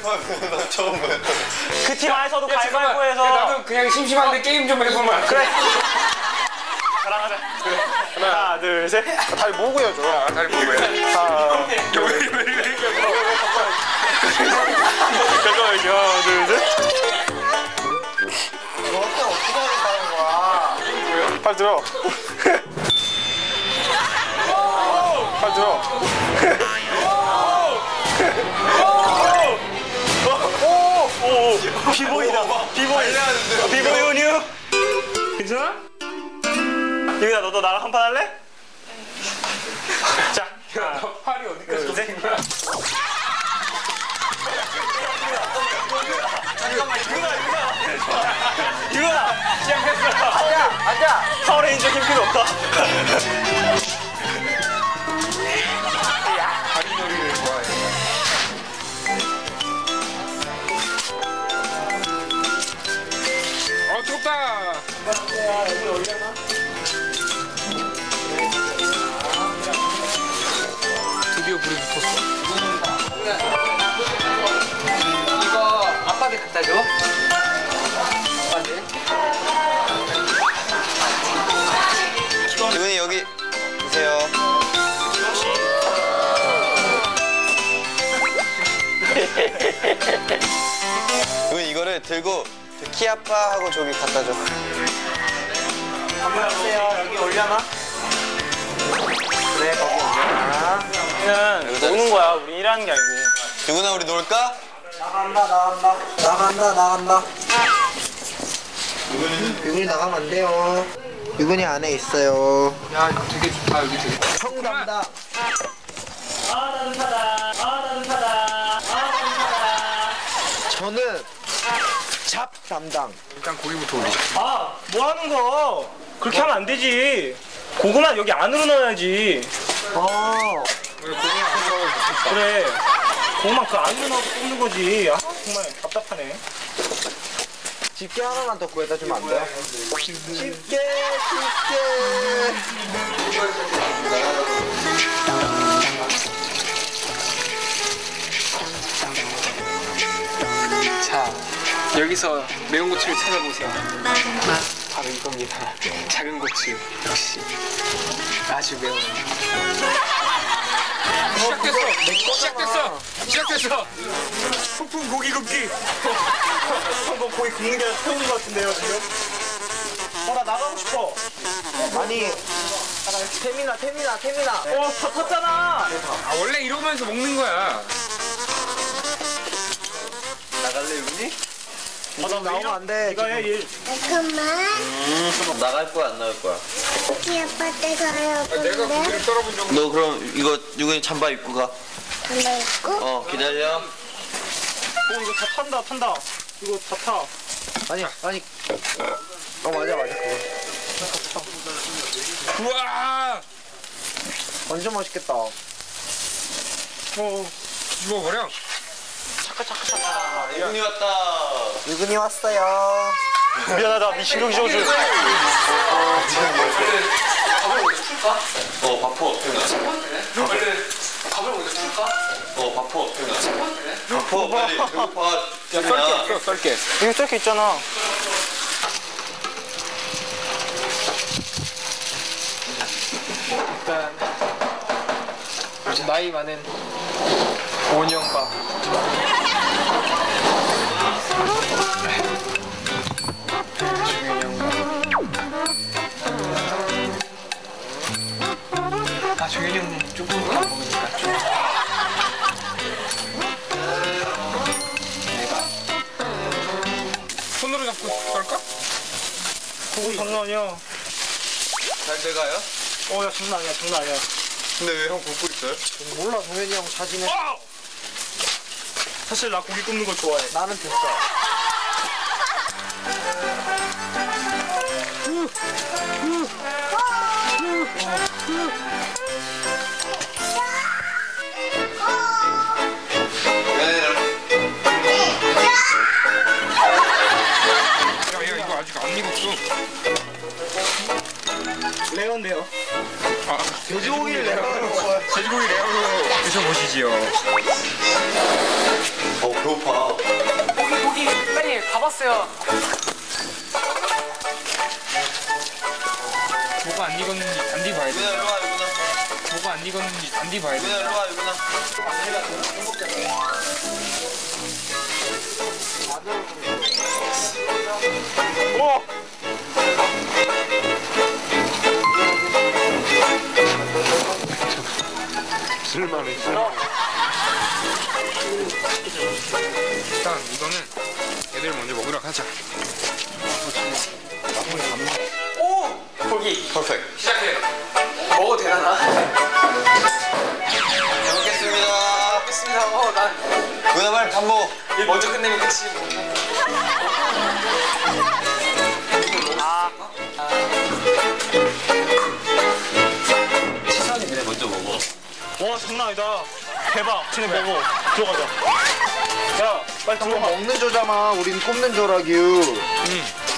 가위바위보 처음 봐요. 그 팀 안에서도 가위바위보해서. 나도 그냥 심심한데 게임 좀 해보면 안 돼? 그래. 사랑하자. 그래. 하나, 둘, 셋. 다리 모으고 해줘. 다리 보고 해. 하나, 둘, 셋. 잠깐만, 하나, 둘, 셋. 너한테 어떻게 하는 거야? 팔 들어. 팔 들어. 오! 비보이다. 비보이. 비보이 온유. 괜찮아? 유빈아, 너도 나랑 한판 할래? 자. 너 팔이 어디까지 걷는 거야? 잠깐만, 유빈아. 시작했어. 앉아. 파워레인저 힘 필요 없다. 다리놀이를 좋아해. 뜨겁다. 여기 올려놔. 드디어 불이 붙었어. 이거 아빠한테 갖다 줘. 아빠한테. 이분이 여기 계세요. 이분 이거를 들고 키아빠하고 저기 갖다 줘. 안녕하세요. 여기 올려놔. 그래, 거기 올려놔. 그냥 노는 거야. 우리 일하는 게 아니고. 유근아, 우리 놀까? 나간다. 유근이 나가면 안 돼요. 유근이 안에 있어요. 야, 이거 되게 좋다. 여기 되게. 형 간다. 저는 잡 담당. 일단 고기부터 올리자. 아, 뭐 하는 거? 그렇게 하면 안 되지. 고구마 여기 안으로 넣어야지. 우리 고기 안 먹어. 그래. 고구마 그 안으로 넣어서 굽는 거지. 아, 정말 답답하네. 집게 하나만 더 구해다 주면 안 돼요? 집게. 자, 여기서 매운 고추를 찾아보세요. 바로 이겁니다. 작은 고추. 역시 아주 매운. 시작됐어. 소풍 고기 굽기. 뭐 고기 굽는 게 아니라 태우는 것 같은데요, 지금? 나 나가고 싶어. 아니, 태민아. 다 탔잖아. 아, 원래 이러면서 먹는 거야. 나갈래, 유근이? 나 나오면 안 돼, 네가 해, 일. 잠깐만. 나갈 거야, 안 나갈 거야? 우리 아빠 때 가요. 내가 고기를 썰어본 적은 너 그럼 이거 유근이 잠바 입고 가. 담배 있고. 기다려. 이거 다 탄다. 이거 다 타. 아니. 맞아, 그거. 우와! 완전 맛있겠다. 집어버려. 유근이 왔다. 유근이 왔어요. 미안하다. 미신경이 져줘. 바포. 밥을 먼저 줄까? 바포. 바포, 빨리. 배고파. 썰게. 이거 저렇게 있잖아. 일단 요즘 나이 많은 오은이 형밥. 종현이 형 조금 안 먹으니까 좀. 내가 손으로 잡고 썰까? 고기 장난 아니야. 잘 돼가요? 야, 장난 아니야. 근데 왜 형 굽고 있어요? 몰라, 동현이 형 자진해. 사실 나 고기 굽는 거 좋아해. 나는 됐어. 야, 이거 아직 안 익었어. 레어인데 아니에요. 돼지고기를 내가 돼지고기 레어로 드셔보시지요. 배고파. 고기 빨리 가봤어요. 뭐가 안 익었는지 단디 봐야 돼. 유나 일로 와, 유나. 뭐가 안 익었는지 단디 봐야 돼. 유나 일로 와, 유나. 일단 이거는 애들 먼저 먹으러 가자. 오! 고기 퍼펙트. 시작해. 먹어도 되나? 잘 먹겠습니다. 먹겠습니다. 난 유나 빨리 밥 먹어. 일 먼저 끝내면 끝이. 치사하게 그냥 먼저 먹어. 와 장난 아니다. 대박. 진짜 먹어. 들어가자. 야 빨리 들어가. 먹는 조잖아. 우린 꼽는 조라규.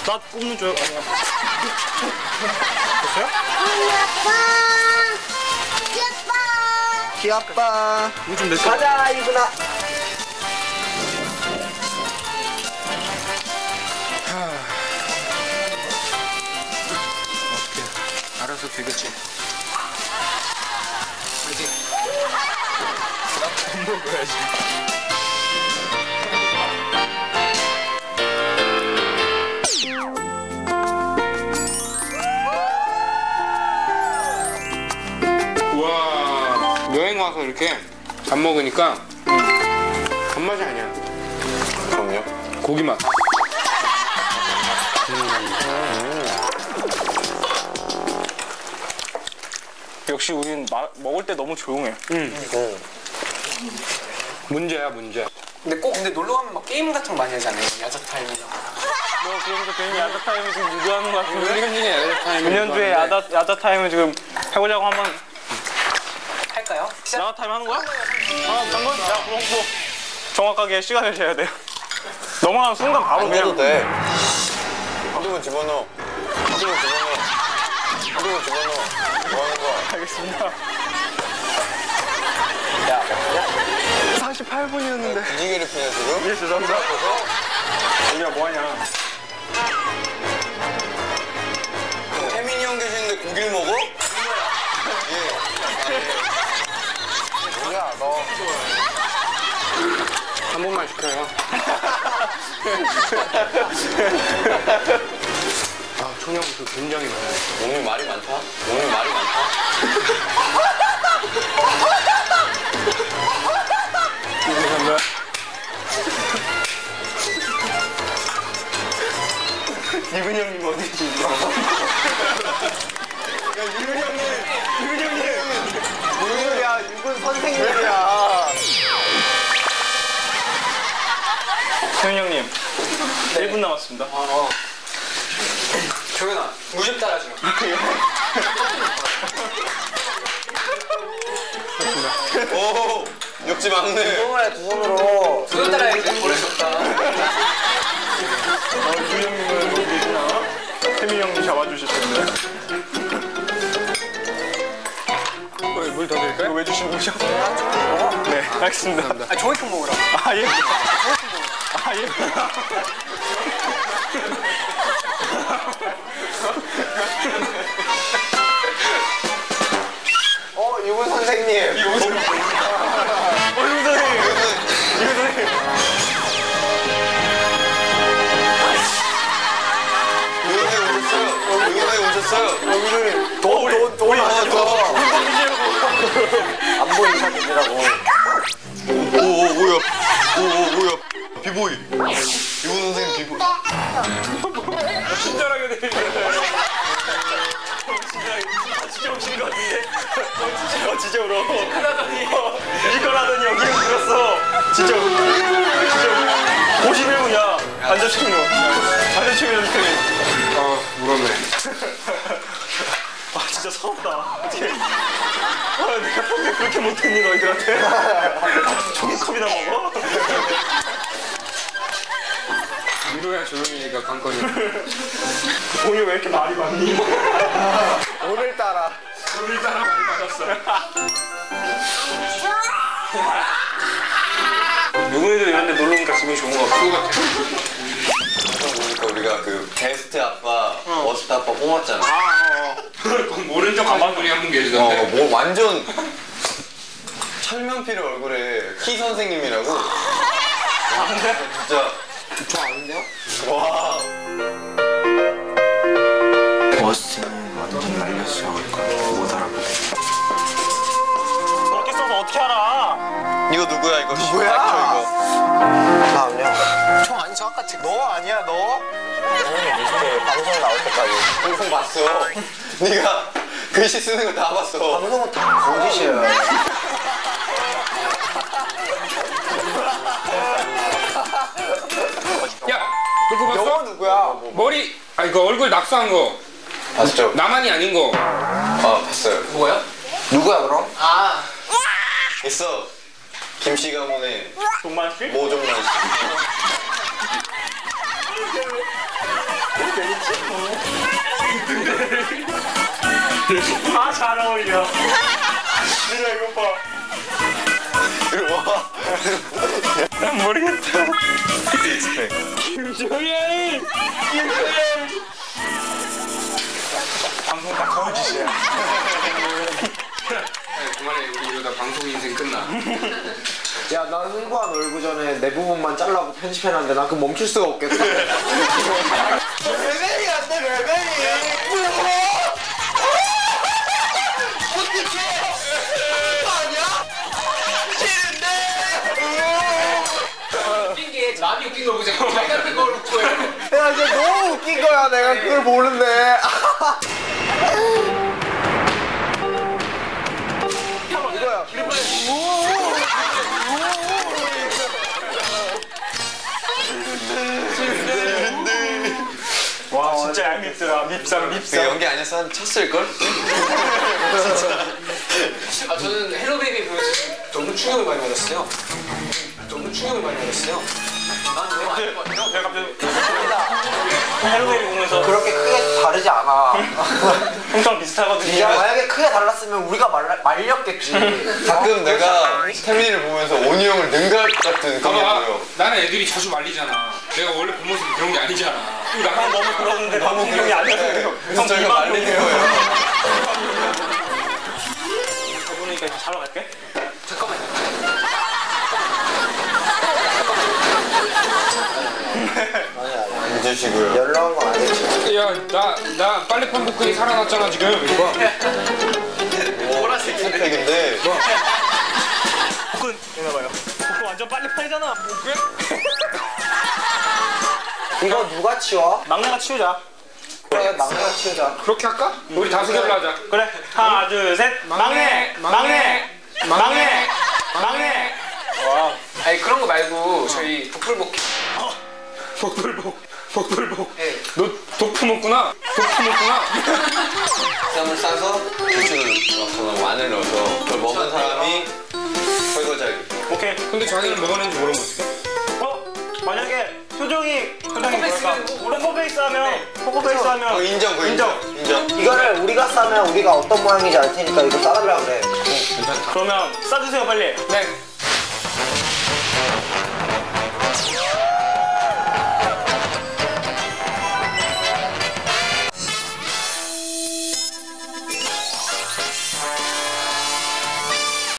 나 뽑는 줄 아니야. 됐어요? 아빠. 키아빠. 이거 좀 냈어. 가자 이구나. 알아서 되겠지. 파이팅. 밥 먹어야지. 우와, 여행 와서 이렇게 밥 먹으니까 밥맛이 아니야. 그럼요. 고기 맛. 역시 우린 먹을 때 너무 조용해. 문제야, 문제. 근데 놀러 가면 막 게임 같은 거 많이 하잖아요. 야자 타임이랑. 너 그러면서 괜히 야자 타임을 지금 유도하는 것 같은데. 우리 현진이 야자 타임. 은연주에 야자 타임을 지금 해보려고 한번. 할까요? 야자 타임 하는 거야? 방금 야 그럼 뭐 정확하게 시간을 재야 돼. 넘어가는 순간 바로 안 해도 그냥. 돼. 한두번 집어넣어. 한두번 집어넣어. 한두번 집어넣어. 뭐 하는 거야? 알겠습니다. 48분이었는데. 무지개를 피냐 지금? 예 죄송합니다. 우리가 뭐하냐. 혜민이 형 계시는데 고기를 먹어? 뭐야 너. 한 번만 시켜요. 아, 청양고추 굉장히 많아요. 오늘 말이 많다. 오늘 말이 많다. 죄송합니다. 유근 형님 어디지? 누구야 육은 선생님이야. 세훈 형님 1분 남았습니다. 조연아, 물좀 따라줘. 오, 역지 막네. 손으로 두 손으로. 물 따라야지. 버릴 수 없다. 유근 형님은 어디 계시나? 세민 형님 잡아주실 텐데. 물 더 드릴까요? 이거 왜 주신 거죠? 네, 알겠습니다. 아, 종이컵 먹으라. 아, 예. 아, 예. 육은 선생님. 이거 선생님. 이거 선생님. 유은혜 오셨어요. 유은혜 오셨어요. 돈 안 보이는 사진이라고. 오, 뭐야. 오, 뭐야. 비보이. 유은 선생님 비보이. 친절하게 내리네. 진짜 오신 것 같은데? 진짜 울어. 뮤지컬하더니 여기 울었어. 진짜 51분이야. 반전체미노. 반전체미노 스테미. 물었네. 아, 진짜 서럽다. 어떻게. 내가 평소에 그렇게 못했니, 너희들한테? 종이컵이나 먹어? 정도야 조용히 해가 관건이. 오늘 왜 이렇게 말이 많니? 오늘따라. 오늘따라 많이 받았어. 누구네들 이런 데 놀러 오니까 기분이 좋은 거 같아. 그거 같아. 방송 보니까 우리가 그 게스트 아빠, 워스트 아빠 뽑았잖아. 그건 모른 척 하신 분이 한 분 계시던데. 뭐 완전 철면피를 얼굴에 키 선생님이라고. 진짜. 저 아닌데요? 와. 버스는 완전 날렸어. 못 알아보네. 그렇게 써서 어떻게 알아? 이거 누구야 이거? 누구야? 다음요. 총 아니 저 아까 제 너 아니야 너? 너는 방송 나올 때까지. 방송 봤어. 네가 글씨 쓰는 거 다 봤어. 방송은 다 거짓이에요. 야, 너 그거 영어 봤어? 누구야? 머리, 그 얼굴 낙서한 거. 봤죠? 나만이 아닌 거. 아 봤어요. 뭐야? 누구야 그럼? 아 있어. 김씨 가문의 동만 씨? 모종만 씨. 아, 잘 어울려. 니가 이거 봐. 이리 와. 난 모르겠다. 김종현! 김종현! 방송 다 거짓이야. 그만해, 우리 이러다 방송 인생 끝나. 야, 난 홍보한 얼굴 전에 내 부분만 잘라고 편집해놨는데 난 그 멈출 수가 없겠다. 레벨이 안 돼, 레벨이. 어떡해! 아니야? 싫은데! 웃긴 게 남이 웃긴 걸 보자. 자기 같은 걸 웃고 해. 야, 이게 너무 웃긴 거야. 내가 그걸 모르는데. 이거야. 와, 진짜 얄밉더라. 밉상, 그 밉상. 연기 아니었어 한 쳤을걸? 아, 저는 헬로베이비 보면서 너무 충격을 많이 받았어요. 너무 충격을 많이 받았어요. 난 내가 아닌 것 같아요. 내가 갑자기 헬로베이비 보면서 그렇게 크게 다르지 않아. 엄청 비슷하거든요. 만약에 크게 달랐으면 우리가 말렸겠지. 가끔 내가 태민이를 보면서 온유 형을 능갈 같은 느낌이 봐봐, 보여. 나는 애들이 자주 말리잖아. 내가 원래 본 모습이 그런 게 아니잖아. 나만 너무 그러는데 너무 기억이 안 나요. 그래서 저희가 말리는 거예요. 저분이니까 이제 자러 갈게. 잠깐만요. 앉으시고요. 연락한 건 아니지. 야, 나 빨래판 복근이 살아났잖아, 지금. 이거 봐. 보라색 팩인데 복근 내놔봐요. 복근 완전 빨리 팔잖아. 이거 누가 치워? 막내가 치우자. 그래, 막내가 치우자. 그렇게 할까? 우리 다수결로 하자. 그래. 하나, 둘, 셋. 막내! 막내! 막내! 막내! 와. 아니 그런 거 말고 저희 복불복 복불복. 예. 너 독프 먹구나? 독프 먹구나? 쌈을 싸서 고추를 넣거나 마늘 넣어서 그걸 먹은 사람이 설거지하기. 오케이. 근데 자기는 먹었는지 모르면 어떡해? 만약에 표정이 포커페이스 뭘까? 하는 거? 포커페이스 하면 포커페이스 하면 인정, 그 인정. 이거를 우리가 싸면 우리가 어떤 모양인지 알 테니까 이거 싸달라 그래. 그러면 싸주세요 빨리. 네.